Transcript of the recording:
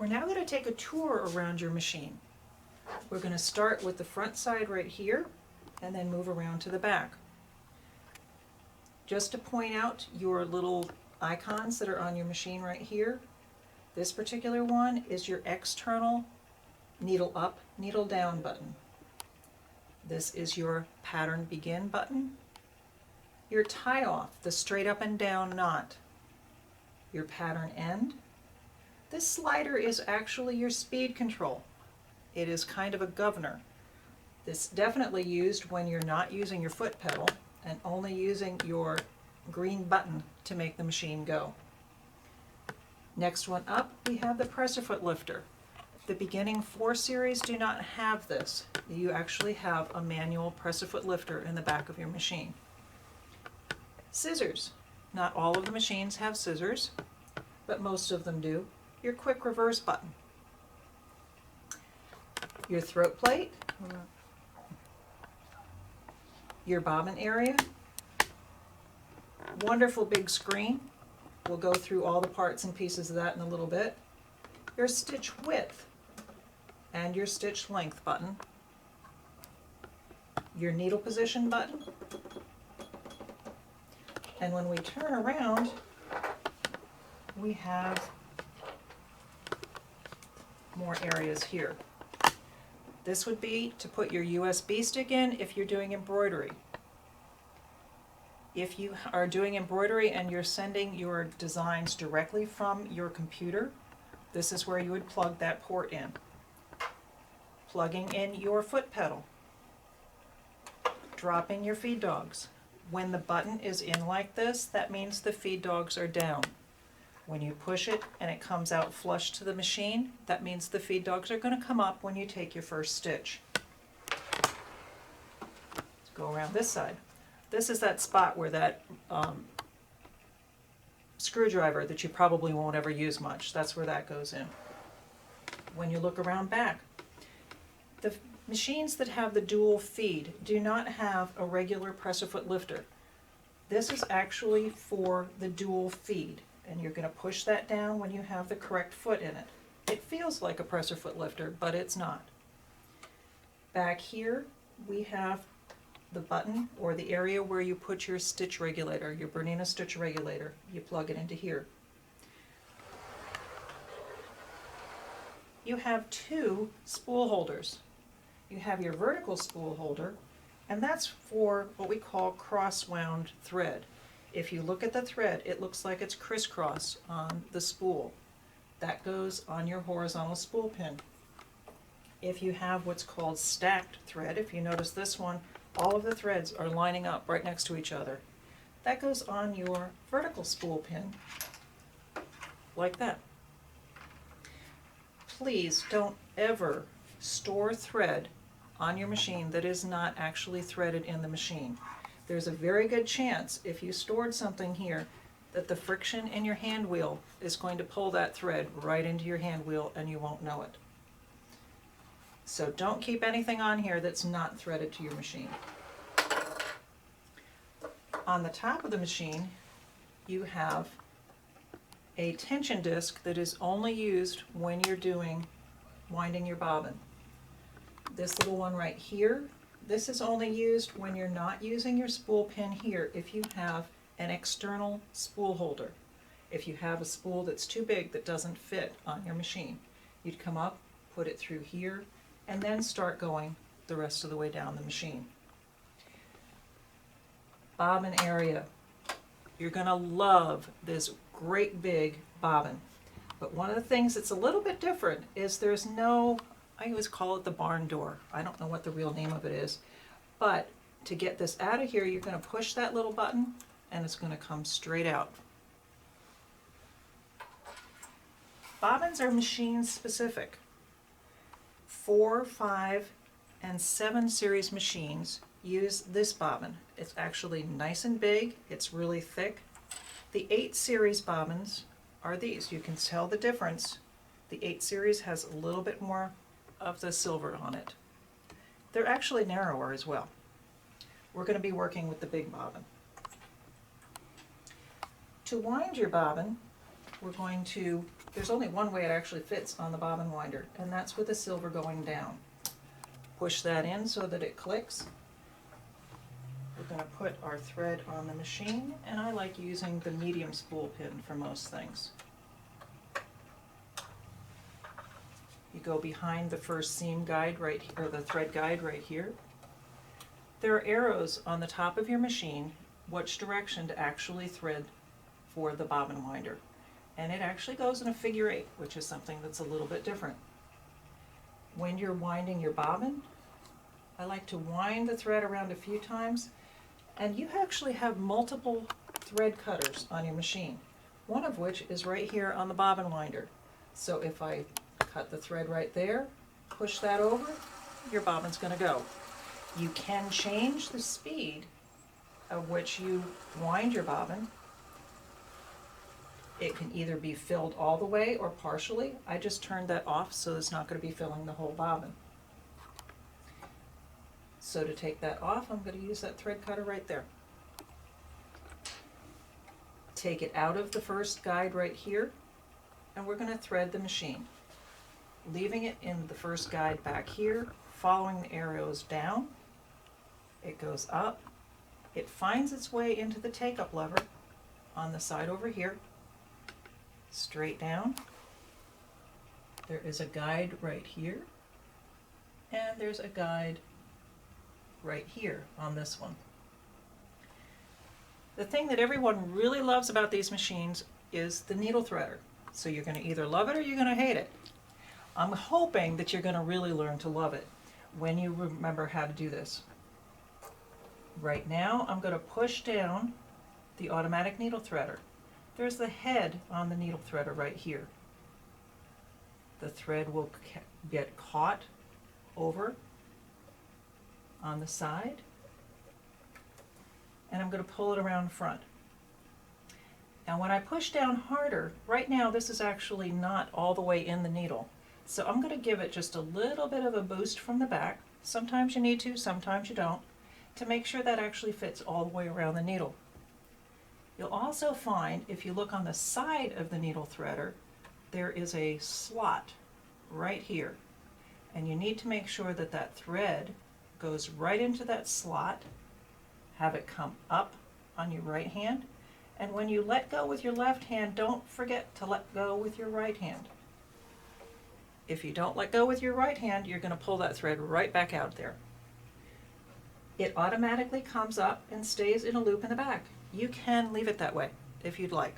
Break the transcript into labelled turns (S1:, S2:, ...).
S1: We're now going to take a tour around your machine. We're going to start with the front side right here and then move around to the back. Just to point out your little icons that are on your machine right here, this particular one is your external needle up, needle down button. This is your pattern begin button. Your tie off, the straight up and down knot. Your pattern end. This slider is actually your speed control. It is kind of a governor. This is definitely used when you're not using your foot pedal and only using your green button to make the machine go. Next one up, we have the presser foot lifter. The beginning 4 series do not have this. You actually have a manual presser foot lifter in the back of your machine. Scissors. Not all of the machines have scissors, but most of them do. Your quick reverse button. Your throat plate. Your bobbin area. Wonderful big screen. We'll go through all the parts and pieces of that in a little bit. Your stitch width and your stitch length button. Your needle position button. And when we turn around, we have more areas here. This would be to put your USB stick in if you're doing embroidery. If you are doing embroidery and you're sending your designs directly from your computer, this is where you would plug that port in. Plugging in your foot pedal. Dropping your feed dogs. When the button is in like this, that means the feed dogs are down. When you push it and it comes out flush to the machine, that means the feed dogs are going to come up when you take your first stitch. Let's go around this side. This is that spot where that screwdriver that you probably won't ever use much, that's where that goes in. When you look around back, the machines that have the dual feed do not have a regular presser foot lifter. This is actually for the dual feed, and you're going to push that down when you have the correct foot in it. It feels like a presser foot lifter, but it's not. Back here we have the button or the area where you put your stitch regulator, your Bernina stitch regulator. You plug it into here. You have 2 spool holders. You have your vertical spool holder, and that's for what we call cross-wound thread. If you look at the thread, it looks like it's crisscross on the spool. That goes on your horizontal spool pin. If you have what's called stacked thread, if you notice this one, all of the threads are lining up right next to each other. That goes on your vertical spool pin, like that. Please don't ever store thread on your machine that is not actually threaded in the machine. There's a very good chance if you stored something here that the friction in your hand wheel is going to pull that thread right into your hand wheel and you won't know it. So don't keep anything on here that's not threaded to your machine. On the top of the machine, you have a tension disc that is only used when you're winding your bobbin. This little one right here, this is only used when you're not using your spool pin here if you have an external spool holder. If you have a spool that's too big that doesn't fit on your machine, you'd come up, put it through here, and then start going the rest of the way down the machine. Bobbin area. You're going to love this great big bobbin. But one of the things that's a little bit different is there's no, I always call it the barn door. I don't know what the real name of it is. But to get this out of here, you're going to push that little button and it's going to come straight out. Bobbins are machine specific. 4, 5, and 7 series machines use this bobbin. It's actually nice and big, it's really thick. The 8 series bobbins are these. You can tell the difference. The 8 series has a little bit more of the silver on it. They're actually narrower as well. We're going to be working with the big bobbin. To wind your bobbin, we're going to there's only one way it actually fits on the bobbin winder, and that's with the silver going down. Push that in so that it clicks. We're going to put our thread on the machine, and I like using the medium spool pin for most things. You go behind the first seam guide right here, or the thread guide right here. There are arrows on the top of your machine which direction to actually thread for the bobbin winder. And it actually goes in a figure 8, which is something that's a little bit different. When you're winding your bobbin, I like to wind the thread around a few times, and you actually have multiple thread cutters on your machine, one of which is right here on the bobbin winder. So if I cut the thread right there, push that over, your bobbin's going to go. You can change the speed of which you wind your bobbin. It can either be filled all the way or partially. I just turned that off so it's not going to be filling the whole bobbin. So to take that off, I'm going to use that thread cutter right there. Take it out of the first guide right here, and we're going to thread the machine. Leaving it in the first guide back here, following the arrows down. It goes up, it finds its way into the take-up lever on the side over here, straight down. There is a guide right here, and there's a guide right here on this one. The thing that everyone really loves about these machines is the needle threader. So you're going to either love it or you're going to hate it. I'm hoping that you're going to really learn to love it when you remember how to do this. Right now, I'm going to push down the automatic needle threader. There's the head on the needle threader right here. The thread will get caught over on the side, and I'm going to pull it around front. Now when I push down harder, right now this is actually not all the way in the needle, so I'm going to give it just a little bit of a boost from the back. Sometimes you need to, sometimes you don't, to make sure that actually fits all the way around the needle. You'll also find, if you look on the side of the needle threader, there is a slot right here, and you need to make sure that that thread goes right into that slot. Have it come up on your right hand, and when you let go with your left hand, don't forget to let go with your right hand. If you don't let go with your right hand, you're going to pull that thread right back out there. It automatically comes up and stays in a loop in the back. You can leave it that way if you'd like.